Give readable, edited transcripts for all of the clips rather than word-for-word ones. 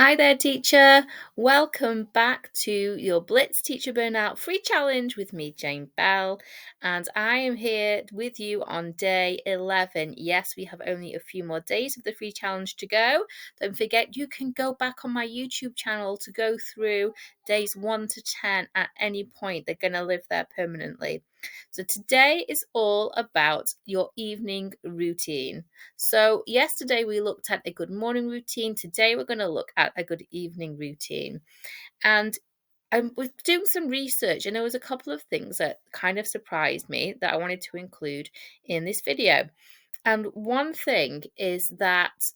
Hi there, teacher. Welcome back to your Blitz Teacher Burnout free challenge with me, Jane Bell. And I am here with you on day 11. Yes, we have only a few more days of the free challenge to go. Don't forget, you can go back on my YouTube channel to go through days 1 to 10 at any point. They're going to live there permanently. So today is all about your evening routine. So yesterday we looked at a good morning routine. Today we're going to look at a good evening routine. And I was doing some research and there was a couple of things that kind of surprised me that I wanted to include in this video. And one thing is that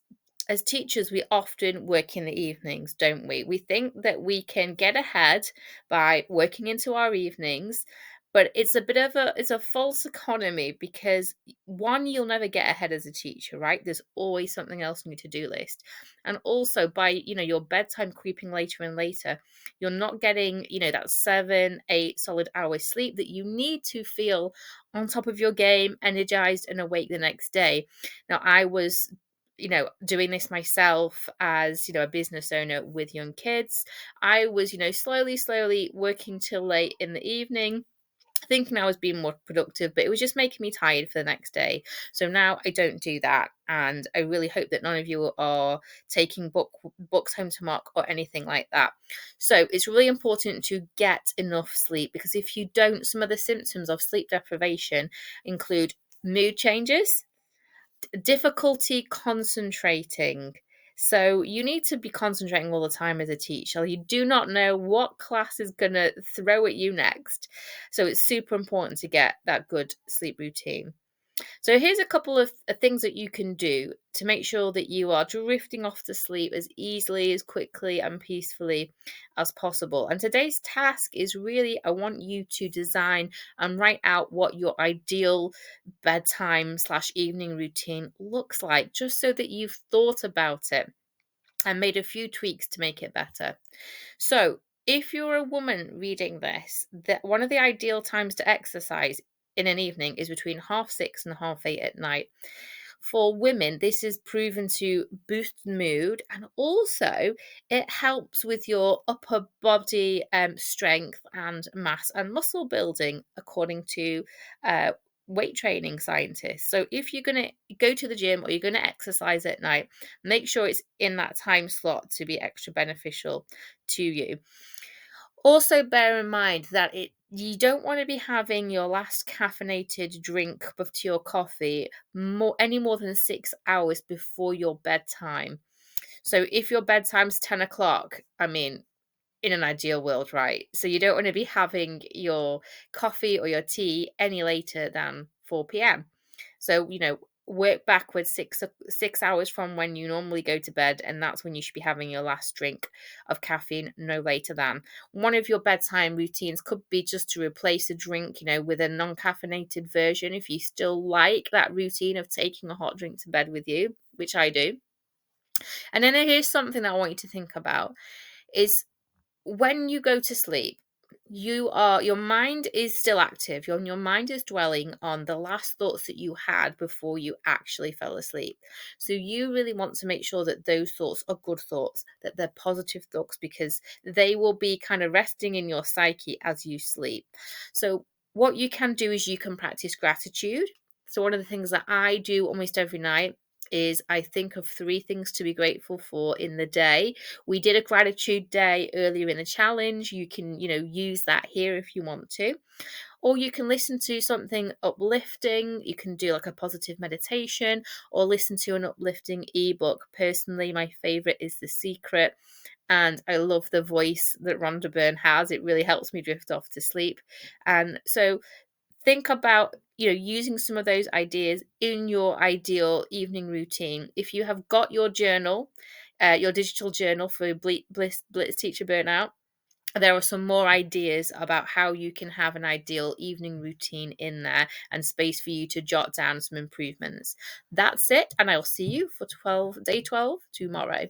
as teachers, we often work in the evenings, don't we? We think that we can get ahead by working into our evenings, but it's a false economy because one, you'll never get ahead as a teacher, right? There's always something else on your to-do list. And also by, your bedtime creeping later and later, you're not getting, that 7, 8 solid hours sleep that you need to feel on top of your game, energized and awake the next day. Now, I was doing this myself as, a business owner with young kids. I was, slowly working till late in the evening, thinking I was being more productive, but it was just making me tired for the next day. So now I don't do that. And I really hope that none of you are taking books home to mark or anything like that. So it's really important to get enough sleep, because if you don't, some of the symptoms of sleep deprivation include mood changes, difficulty concentrating. So you need to be concentrating all the time as a teacher. You do not know what class is going to throw at you next. So it's super important to get that good sleep routine. So here's a couple of things that you can do to make sure that you are drifting off to sleep as easily, as quickly and peacefully as possible. And today's task is really, I want you to design and write out what your ideal bedtime/evening routine looks like, just so that you've thought about it and made a few tweaks to make it better. So if you're a woman reading this, that one of the ideal times to exercise in an evening is between 6:30 and 8:30 at night. For women, this is proven to boost mood, and also it helps with your upper body strength and mass and muscle building, according to weight training scientists. So if you're going to go to the gym or you're going to exercise at night, make sure it's in that time slot to be extra beneficial to you. Also, bear in mind that you don't want to be having your last caffeinated drink to your coffee any more than 6 hours before your bedtime. So if your bedtime's 10 o'clock, I mean, in an ideal world, right? So you don't want to be having your coffee or your tea any later than 4 p.m. So, work backwards 6 hours from when you normally go to bed, and that's when you should be having your last drink of caffeine, no later than. One of your bedtime routines could be just to replace a drink, with a non-caffeinated version, if you still like that routine of taking a hot drink to bed with you, which I do. And then here's something that I want you to think about is, when you go to sleep, your mind is still active. Your mind is dwelling on the last thoughts that you had before you actually fell asleep. So you really want to make sure that those thoughts are good thoughts, that they're positive thoughts, because they will be kind of resting in your psyche as you sleep. So what you can do is you can practice gratitude. So one of the things that I do almost every night is I think of 3 things to be grateful for in the day. We did a gratitude day earlier in the challenge. You can, use that here if you want to. Or you can listen to something uplifting. You can do like a positive meditation or listen to an uplifting ebook. Personally, my favorite is The Secret. And I love the voice that Rhonda Byrne has. It really helps me drift off to sleep. And so think about, using some of those ideas in your ideal evening routine. If you have got your journal, your digital journal for Blitz Teacher Burnout, there are some more ideas about how you can have an ideal evening routine in there and space for you to jot down some improvements. That's it, and I'll see you for day 12 tomorrow.